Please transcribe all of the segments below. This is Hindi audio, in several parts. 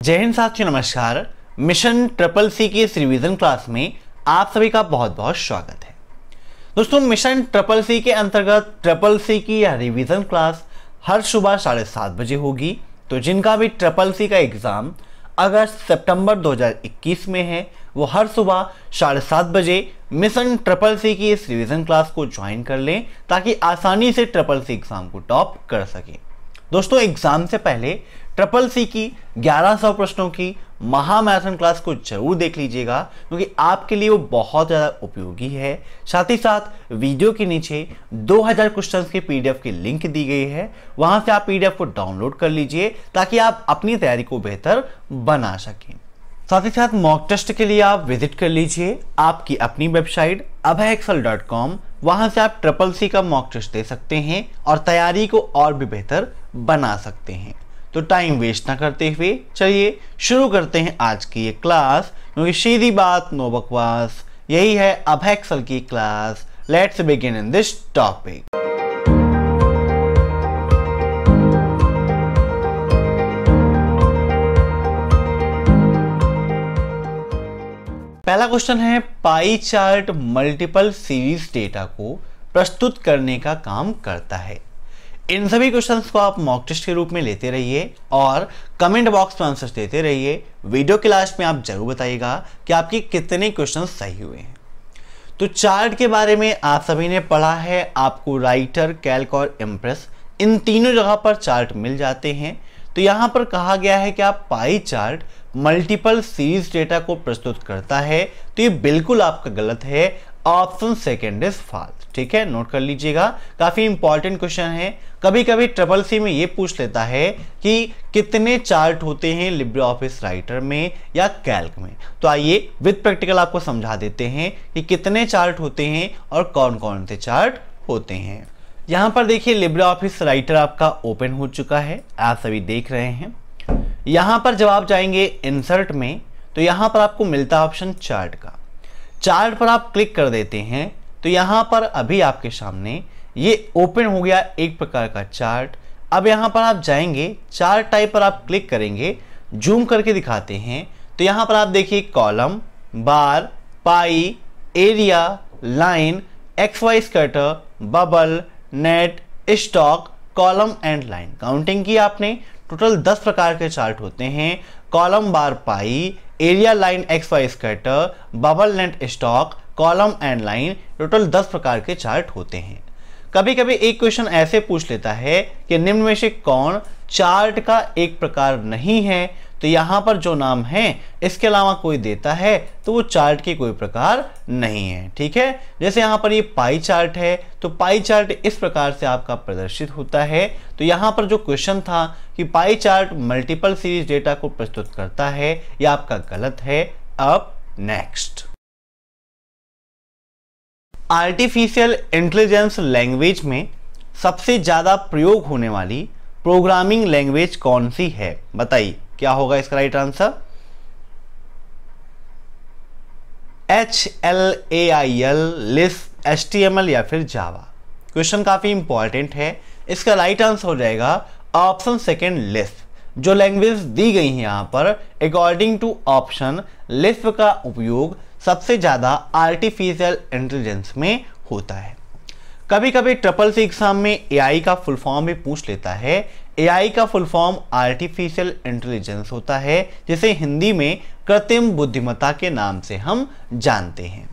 जय हिंद साथियों, नमस्कार। मिशन ट्रिपल सी की इस रिवीजन क्लास में आप सभी का बहुत बहुत स्वागत है। दोस्तों, मिशन ट्रिपल सी के अंतर्गत ट्रिपल सी की यह रिवीजन क्लास हर सुबह 7:30 बजे होगी। तो जिनका भी ट्रिपल सी का एग्जाम अगस्त सितंबर 2021 में है, वो हर सुबह 7:30 बजे मिशन ट्रिपल सी की इस रिवीजन क्लास को ज्वाइन कर लें ताकि आसानी से ट्रिपल सी एग्जाम को टॉप कर सकें। दोस्तों, एग्जाम से पहले ट्रिपल सी की 1100 प्रश्नों की महामैराथन क्लास को जरूर देख लीजिएगा, क्योंकि आपके लिए वो बहुत ज़्यादा उपयोगी है। साथ ही साथ वीडियो के नीचे 2000 क्वेश्चंस की पीडीएफ की लिंक दी गई है, वहां से आप पीडीएफ को डाउनलोड कर लीजिए ताकि आप अपनी तैयारी को बेहतर बना सकें। साथ ही साथ मॉक टेस्ट के लिए आप विजिट कर लीजिए आपकी अपनी वेबसाइट abhayexcel.com। वहां से आप ट्रिपल सी का मॉक टेस्ट दे सकते हैं और तैयारी को और भी बेहतर बना सकते हैं। तो टाइम वेस्ट ना करते हुए चलिए शुरू करते हैं आज की ये क्लास, क्योंकि सीधी बात नो बकवास, यही है अभय एक्सेल की class. Let's begin in this topic. पहला क्वेश्चन है, pie chart multiple series data को प्रस्तुत करने का काम करता है। इन सभी क्वेश्चंस को आप मॉक टेस्ट के रूप में लेते रहिए और कमेंट बॉक्स में आंसर्स देते रहिए। वीडियो के लास्ट में आप जरूर बताइएगा कि आपके कितने क्वेश्चंस सही हुए हैं। तो चार्ट के बारे में आप सभी ने पढ़ा है, आपको राइटर, कैल्क और इम्प्रेस इन तीनों जगह पर चार्ट मिल जाते हैं। तो यहाँ पर कहा गया है कि आप pie chart multiple series data को प्रस्तुत करता है, तो ये बिल्कुल आपका गलत है। Option second is false. ठीक है, नोट कर लीजिएगा, काफी इंपॉर्टेंट क्वेश्चन है। कभी कभी ट्रिपल सी में ये पूछ लेता है कि कितने चार्ट होते हैं लिब्रे ऑफिस राइटर में या कैल्क में। तो आइए विद प्रैक्टिकल आपको समझा देते हैं कि कितने चार्ट होते हैं और कौन कौन से चार्ट होते हैं। यहाँ पर देखिए, लिब्रे ऑफिस राइटर आपका ओपन हो चुका है, आप सभी देख रहे हैं। यहाँ पर जब आप जाएंगे इंसर्ट में, तो यहाँ पर आपको मिलता है ऑप्शन चार्ट का। चार्ट पर आप क्लिक कर देते हैं तो यहाँ पर अभी आपके सामने ये ओपन हो गया एक प्रकार का चार्ट। अब यहाँ पर आप जाएंगे, चार्ट टाइप पर आप क्लिक करेंगे, जूम करके दिखाते हैं। तो यहाँ पर आप देखिए column, bar, pie, area, line, X Y scatter, bubble, net, stock, column and line. Counting की आपने, टोटल 10 प्रकार के चार्ट होते हैं। Column, bar, pie, area, line, X Y scatter, bubble, net, stock, column and line, total 10 प्रकार के चार्ट होते हैं। कभी कभी एक क्वेश्चन ऐसे पूछ लेता है कि निम्न में से कौन चार्ट का एक प्रकार नहीं है। तो यहाँ पर जो नाम है इसके अलावा कोई देता है तो वो चार्ट के कोई प्रकार नहीं है। ठीक है, जैसे यहाँ पर ये पाई चार्ट है, तो पाई चार्ट इस प्रकार से आपका प्रदर्शित होता है। तो यहाँ पर जो क्वेश्चन था कि pie chart multiple series data को प्रस्तुत करता है, यह आपका गलत है। अब नेक्स्ट, आर्टिफिशियल इंटेलिजेंस लैंग्वेज में सबसे ज्यादा प्रयोग होने वाली प्रोग्रामिंग लैंग्वेज कौन सी है? बताइए क्या होगा इसका right answer? HLAIL, Lisp, HTML या फिर जावा। क्वेश्चन काफी इंपॉर्टेंट है। इसका राइट आंसर हो जाएगा ऑप्शन सेकेंड, लिस्प। जो लैंग्वेज दी गई है यहाँ पर, अकॉर्डिंग टू ऑप्शन, लिस्प का उपयोग सबसे ज्यादा आर्टिफिशियल इंटेलिजेंस में होता है। कभी कभी ट्रिपल सी एग्जाम में AI का फुल फॉर्म भी पूछ लेता है। AI का फुल फॉर्म आर्टिफिशियल इंटेलिजेंस होता है, जिसे हिंदी में कृत्रिम बुद्धिमत्ता के नाम से हम जानते हैं।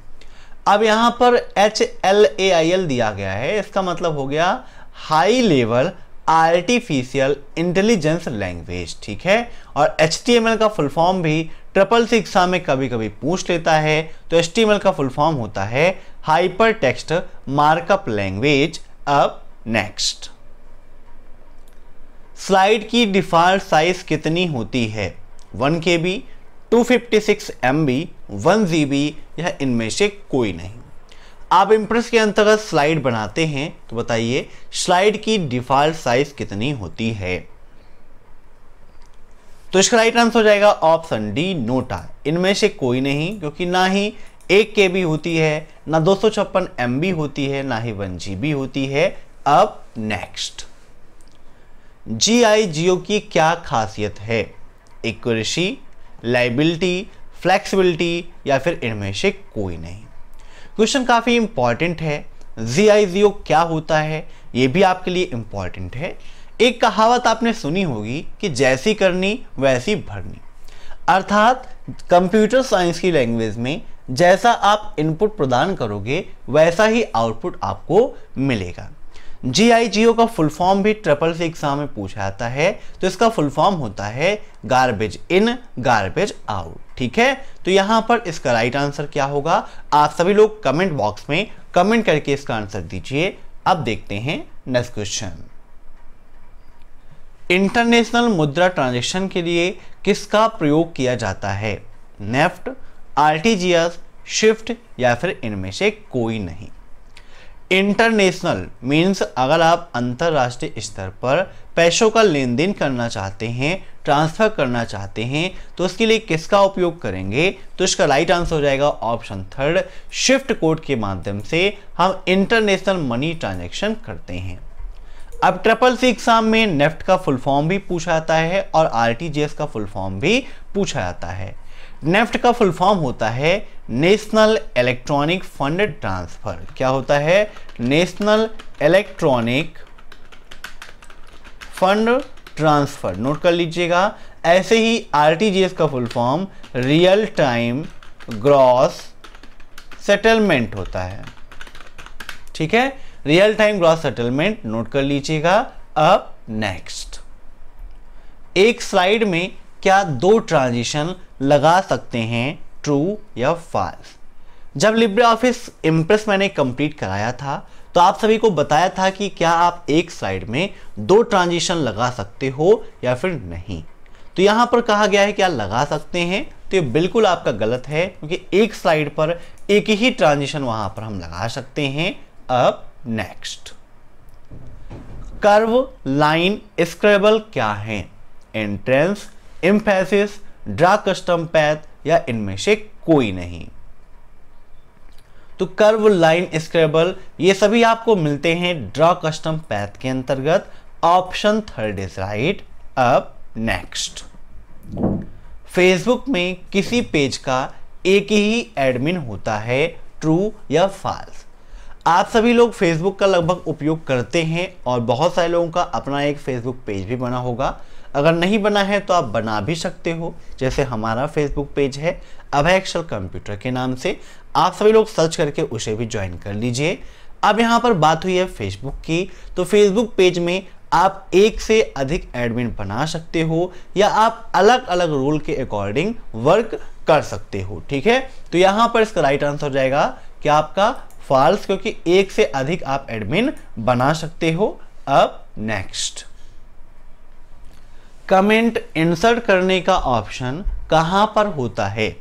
अब यहाँ पर HLAIL दिया गया है, इसका मतलब हो गया high level artificial intelligence language. ठीक है, और HTML का फुल फॉर्म भी ट्रिपल सी एग्जाम में कभी कभी पूछ लेता है। तो HTML का फुल फॉर्म होता है हाइपर टेक्स्ट मार्कअप लैंग्वेज। अब नेक्स्ट, स्लाइड की डिफॉल्ट साइज कितनी होती है? 1 KB, 256 MB, 1 GB या इनमें से कोई नहीं। आप इम्प्रेस के अंतर्गत स्लाइड बनाते हैं, तो बताइए स्लाइड की डिफॉल्ट साइज कितनी होती है? तो इसका राइट आंसर हो जाएगा ऑप्शन डी, नोटा। इनमें से कोई नहीं, क्योंकि ना ही 1 KB होती है, ना 256 MB होती है, ना ही 1 GB होती है। अब नेक्स्ट, GI जियो की क्या खासियत है? एक्यूरेसी, लाइबिलिटी, फ्लेक्सिबिलिटी या फिर इनमें से कोई नहीं। क्वेश्चन काफ़ी इंपॉर्टेंट है। GIGO क्या होता है ये भी आपके लिए इंपॉर्टेंट है। एक कहावत आपने सुनी होगी कि जैसी करनी वैसी भरनी, अर्थात कंप्यूटर साइंस की लैंग्वेज में जैसा आप इनपुट प्रदान करोगे वैसा ही आउटपुट आपको मिलेगा। GIGO का फुल फॉर्म भी SSC एग्जाम में पूछा जाता है, तो इसका फुल फॉर्म होता है गार्बेज इन गार्बेज आउट। ठीक है, तो यहां पर इसका राइट आंसर क्या होगा, आप सभी लोग कमेंट बॉक्स में कमेंट करके इसका आंसर दीजिए। अब देखते हैं नेक्स्ट क्वेश्चन। इंटरनेशनल मुद्रा ट्रांजैक्शन के लिए किसका प्रयोग किया जाता है, नेफ्ट, RTGS, स्विफ्ट या फिर इनमें से कोई नहीं। इंटरनेशनल मीन्स अगर आप अंतरराष्ट्रीय स्तर पर पैसों का लेन देन करना चाहते हैं, ट्रांसफर करना चाहते हैं, तो उसके लिए किसका उपयोग करेंगे, तो इसका राइट आंसर हो जाएगा ऑप्शन थर्ड, स्विफ्ट कोड के माध्यम से हम इंटरनेशनल मनी ट्रांजैक्शन करते हैं। अब SSC एग्जाम में नेफ्ट का फुल फॉर्म भी पूछा जाता है और RTGS का फुल फॉर्म भी पूछा जाता है। नेफ्ट का फुल फॉर्म होता है नेशनल इलेक्ट्रॉनिक फंड ट्रांसफर। क्या होता है, national electronic fund transfer, note कर लीजिएगा। ऐसे ही RTGS का full form real time gross settlement होता है। ठीक है, real time gross settlement, note कर लीजिएगा। अब नेक्स्ट, एक स्लाइड में क्या दो ट्रांजिशन लगा सकते हैं, ट्रू या फॉल्स। जब लिब्रे ऑफिस इम्प्रेस मैंने कंप्लीट कराया था तो आप सभी को बताया था कि क्या आप एक स्लाइड में दो ट्रांजिशन लगा सकते हो या फिर नहीं। तो यहां पर कहा गया है कि आप लगा सकते हैं, तो ये बिल्कुल आपका गलत है, क्योंकि एक स्लाइड पर एक ही ट्रांजिशन वहां पर हम लगा सकते हैं। अब नेक्स्ट, कर्व, लाइन, स्क्रैबल क्या है, entrance, emphasis, draw custom path या इनमें से कोई नहीं। तो कर्व, लाइन, स्क्रैबल ये सभी आपको मिलते हैं ड्रा कस्टम पैथ के अंतर्गत। Option third is right. अब नेक्स्ट, फेसबुक में किसी पेज का एक ही एडमिन होता है, ट्रू या फॉल्स। आप सभी लोग फेसबुक का लगभग उपयोग करते हैं और बहुत सारे लोगों का अपना एक फेसबुक पेज भी बना होगा। अगर नहीं बना है तो आप बना भी सकते हो, जैसे हमारा फेसबुक पेज है अभय एक्सेल कंप्यूटर के नाम से, आप सभी लोग सर्च करके उसे भी ज्वाइन कर लीजिए। अब यहाँ पर बात हुई है फेसबुक की, तो फेसबुक पेज में आप एक से अधिक एडमिन बना सकते हो या आप अलग अलग रोल के अकॉर्डिंग वर्क कर सकते हो। ठीक है, तो यहाँ पर इसका राइट आंसर हो जाएगा कि आपका फॉल्स, क्योंकि एक से अधिक आप एडमिन बना सकते हो। अब नेक्स्ट, कमेंट इंसर्ट करने का ऑप्शन कहां पर होता है,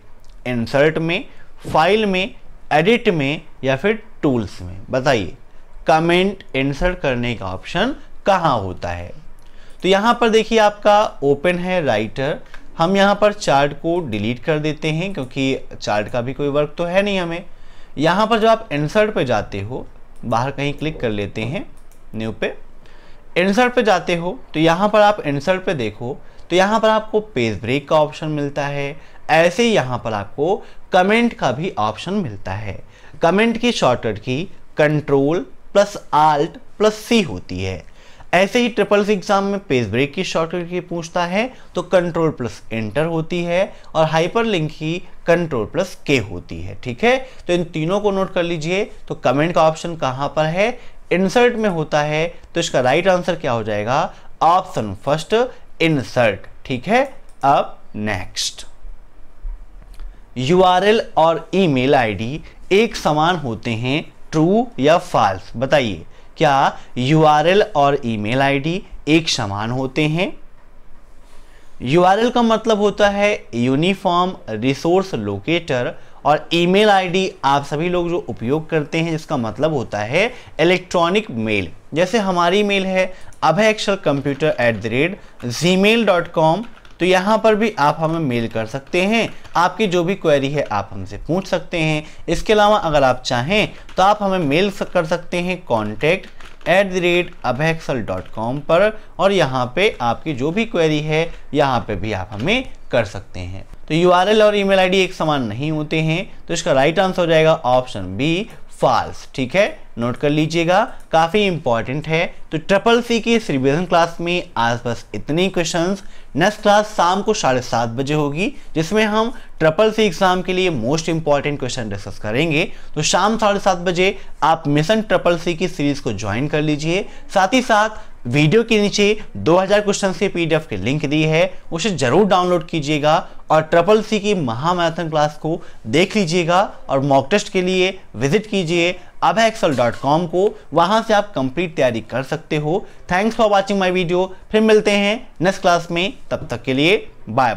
इंसर्ट में, फाइल में, एडिट में या फिर टूल्स में, बताइए। कमेंट इंसर्ट करने का ऑप्शन कहां होता है, तो यहां पर देखिए आपका ओपन है राइटर। हम यहां पर चार्ट को डिलीट कर देते हैं क्योंकि चार्ट का भी कोई वर्क तो है नहीं हमें। यहाँ पर जब आप इंसर्ट पे जाते हो, बाहर कहीं क्लिक कर लेते हैं, न्यू पे, इंसर्ट पे जाते हो तो यहाँ पर आप इंसर्ट पे देखो तो यहाँ पर आपको पेज ब्रेक का ऑप्शन मिलता है। ऐसे ही यहाँ पर आपको कमेंट का भी ऑप्शन मिलता है। कमेंट की शॉर्टकट की Ctrl+Alt+C होती है। ऐसे ही SSC एग्जाम में पेज ब्रेक की शॉर्टकट की पूछता है तो Ctrl+Enter होती है और हाइपरलिंक की Ctrl+K होती है। ठीक है, तो इन तीनों को नोट कर लीजिए। तो कमेंट का ऑप्शन कहां पर है, इंसर्ट में होता है, तो इसका राइट आंसर क्या हो जाएगा, ऑप्शन फर्स्ट, इंसर्ट। ठीक है, अब नेक्स्ट, URL और ईमेल आईडी एक समान होते हैं, ट्रू या फॉल्स, बताइए। क्या URL और ईमेल आईडी एक समान होते हैं? URL का मतलब होता है यूनिफॉर्म रिसोर्स लोकेटर और ईमेल आईडी आप सभी लोग जो उपयोग करते हैं जिसका मतलब होता है इलेक्ट्रॉनिक मेल। जैसे हमारी मेल है abhayexcelcomputer@gmail.com, तो यहाँ पर भी आप हमें मेल कर सकते हैं। आपकी जो भी क्वेरी है आप हमसे पूछ सकते हैं। इसके अलावा अगर आप चाहें तो आप हमें मेल कर सकते हैं contact abhaexcel.com पर, और यहाँ पे आपकी जो भी क्वेरी है यहाँ पे भी आप हमें कर सकते हैं। तो URL और ईमेल आईडी एक समान नहीं होते हैं, तो इसका राइट आंसर हो जाएगा ऑप्शन बी, फॉल्स। ठीक है, नोट कर लीजिएगा, काफी इंपॉर्टेंट है। तो CCC की इस रिवीजन क्लास में आज बस इतने क्वेश्चंस। नेक्स्ट क्लास शाम को 7:30 बजे होगी, जिसमें हम CCC एग्जाम के लिए मोस्ट इंपॉर्टेंट क्वेश्चन डिस्कस करेंगे। तो शाम 7:30 बजे आप मिशन CCC की सीरीज को ज्वाइन कर लीजिए। साथ ही साथ वीडियो के नीचे 2000 क्वेश्चंस के PDF की लिंक दी है, उसे जरूर डाउनलोड कीजिएगा और CCC की महामैराथन क्लास को देख लीजिएगा और मॉक टेस्ट के लिए विजिट कीजिए abhaexcel.com को, वहां से आप कंप्लीट तैयारी कर सकते हो। Thanks for watching my video. फिर मिलते हैं नेक्स्ट क्लास में, तब तक के लिए बाय।